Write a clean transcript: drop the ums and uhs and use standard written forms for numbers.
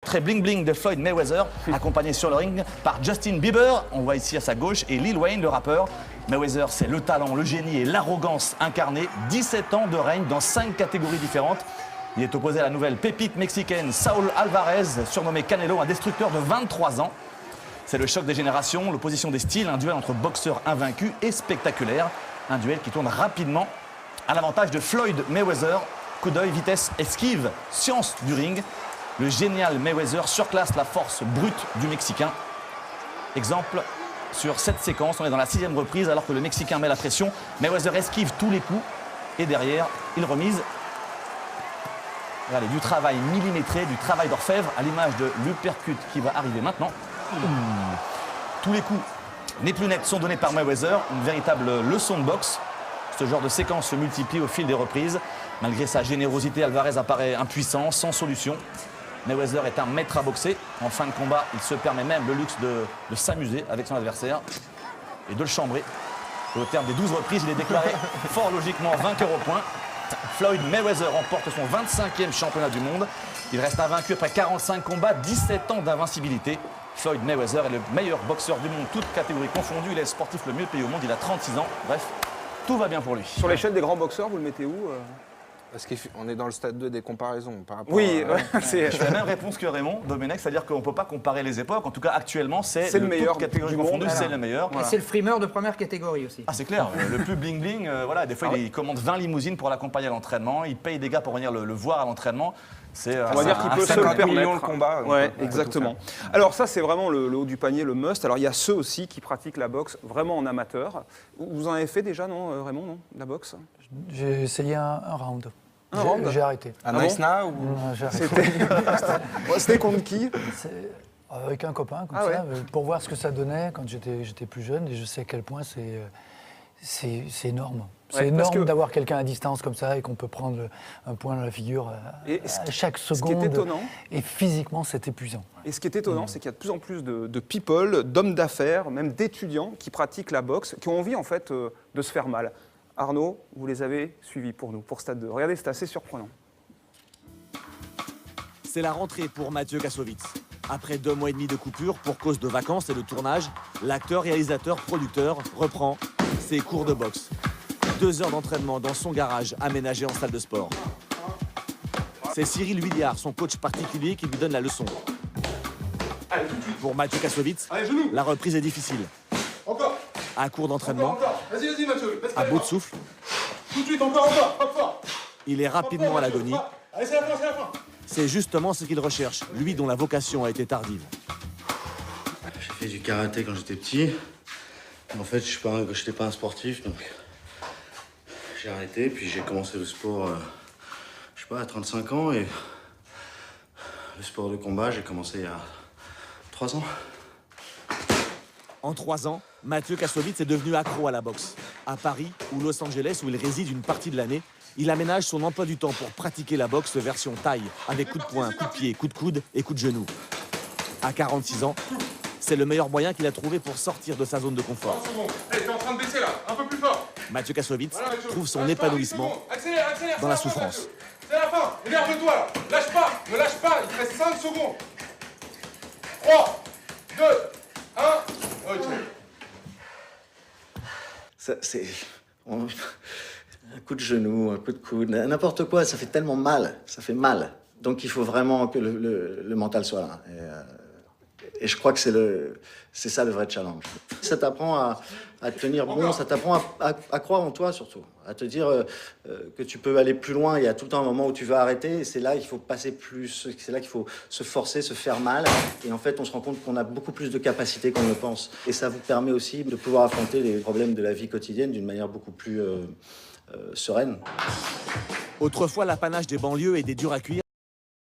très bling-bling de Floyd Mayweather, accompagné sur le ring par Justin Bieber, on voit ici à sa gauche, et Lil Wayne, le rappeur. Mayweather, c'est le talent, le génie et l'arrogance incarnés. 17 ans de règne dans 5 catégories différentes. Il est opposé à la nouvelle pépite mexicaine Saúl Alvarez, surnommé Canelo, un destructeur de 23 ans. C'est le choc des générations, l'opposition des styles, un duel entre boxeurs invaincus et spectaculaire. Un duel qui tourne rapidement à l'avantage de Floyd Mayweather. Coup d'œil, vitesse, esquive, science du ring. Le génial Mayweather surclasse la force brute du Mexicain. Exemple sur cette séquence, on est dans la 6e reprise alors que le Mexicain met la pression. Mayweather esquive tous les coups et derrière, il remise. Regardez, du travail millimétré, du travail d'orfèvre à l'image de l'uppercut qui va arriver maintenant. Tous les coups, les plus nets, sont donnés par Mayweather. Une véritable leçon de boxe. Ce genre de séquence se multiplie au fil des reprises. Malgré sa générosité, Alvarez apparaît impuissant, sans solution. Mayweather est un maître à boxer. En fin de combat, il se permet même le luxe de s'amuser avec son adversaire et de le chambrer. Et au terme des 12 reprises, il est déclaré fort logiquement vainqueur au point. Floyd Mayweather remporte son 25e championnat du monde. Il reste invaincu après 45 combats, 17 ans d'invincibilité. Floyd Mayweather est le meilleur boxeur du monde, toutes catégories confondues. Il est le sportif le mieux payé au monde, il a 36 ans. Bref, tout va bien pour lui. Sur l'échelle des grands boxeurs, vous le mettez où Parce qu'on est dans le stade 2 des comparaisons par rapport Oui, c'est la même réponse que Raymond, Domenech, c'est-à-dire qu'on ne peut pas comparer les époques. En tout cas, actuellement, c'est le meilleur catégorie du confondue, monde. c'est le meilleur. Et c'est le frimeur de première catégorie aussi. Ah, c'est clair, le plus bling-bling, voilà, des fois il commande 20 limousines pour l'accompagner à l'entraînement, il paye des gars pour venir le voir à l'entraînement. On va dire qu'il peut se le 50 permettre. millions de combats. Ouais, exactement. Alors ça, c'est vraiment le haut du panier, le must. Alors il y a ceux aussi qui pratiquent la boxe vraiment en amateur. Vous en avez fait déjà, non, Raymond, non, la boxe? J'ai essayé un round. Un round J'ai arrêté. Un Nice Now ou... Non, j'ai arrêté. C'était contre qui? Avec un copain, comme Ah ça, pour voir ce que ça donnait quand j'étais plus jeune. Et je sais à quel point c'est énorme. C'est Ouais, énorme d'avoir quelqu'un à distance comme ça et qu'on peut prendre un point dans la figure Et à chaque seconde. Ce qui est étonnant, et physiquement, c'est épuisant. et ce qui est étonnant, c'est qu'il y a de plus en plus de people, d'hommes d'affaires, même d'étudiants qui pratiquent la boxe, qui ont envie en fait de se faire mal. Arnaud, vous les avez suivis pour nous, pour Stade 2. Regardez, c'est assez surprenant. C'est la rentrée pour Mathieu Kassovitz. Après 2 mois et demi de coupure pour cause de vacances et de tournage, l'acteur, réalisateur, producteur reprend ses cours de boxe. 2 heures d'entraînement dans son garage aménagé en salle de sport. C'est Cyril Huilliard, son coach particulier, qui lui donne la leçon. Allez, tout de suite. Pour Mathieu Kassovitz, Allez, genou. la reprise est difficile. Encore. À court d'entraînement, Encore. Vas-y, vas-y, Mathieu. à bout de souffle, Tout de suite, encore, hop, fort. il est rapidement à l'agonie. Allez, c'est la fin, c'est la fin. C'est justement ce qu'il recherche, lui dont la vocation a été tardive. J'ai fait du karaté quand j'étais petit. En fait, je n'étais pas un sportif, donc j'ai arrêté. Puis j'ai commencé le sport, je sais pas, à 35 ans. Et le sport de combat, j'ai commencé il y a 3 ans. En 3 ans, Mathieu Kassovitz est devenu accro à la boxe. À Paris ou Los Angeles, où il réside une partie de l'année, il aménage son emploi du temps pour pratiquer la boxe version taille, avec coups de poing, coups de pied, coups de coude et coups de genou. À 46 ans, c'est le meilleur moyen qu'il a trouvé pour sortir de sa zone de confort. 30 secondes. Allez, t'es en train de baisser là, un peu plus fort. Mathieu Kassovitz Voilà, Mathieu. trouve son Lâche pas, épanouissement 10 secondes. Accélère, accélère, dans la c'est fin, souffrance. Mathieu. C'est la fin, énerve-toi là. Lâche pas, ne lâche pas, il te reste 5 secondes. 3, 2, 1, ok. C'est un coup de genou, un coup de coude, n'importe quoi, ça fait tellement mal, ça fait mal. Donc il faut vraiment que le mental soit là. Et je crois que c'est ça le vrai challenge. Ça t'apprend à tenir bon, ça t'apprend à croire en toi surtout, à te dire que tu peux aller plus loin. Il y a tout le temps un moment où tu vas arrêter, et c'est là qu'il faut passer plus, c'est là qu'il faut se forcer, se faire mal. Et en fait, on se rend compte qu'on a beaucoup plus de capacités qu'on ne le pense. Et ça vous permet aussi de pouvoir affronter les problèmes de la vie quotidienne d'une manière beaucoup plus sereine. Autrefois l'apanage des banlieues et des durs à cuire,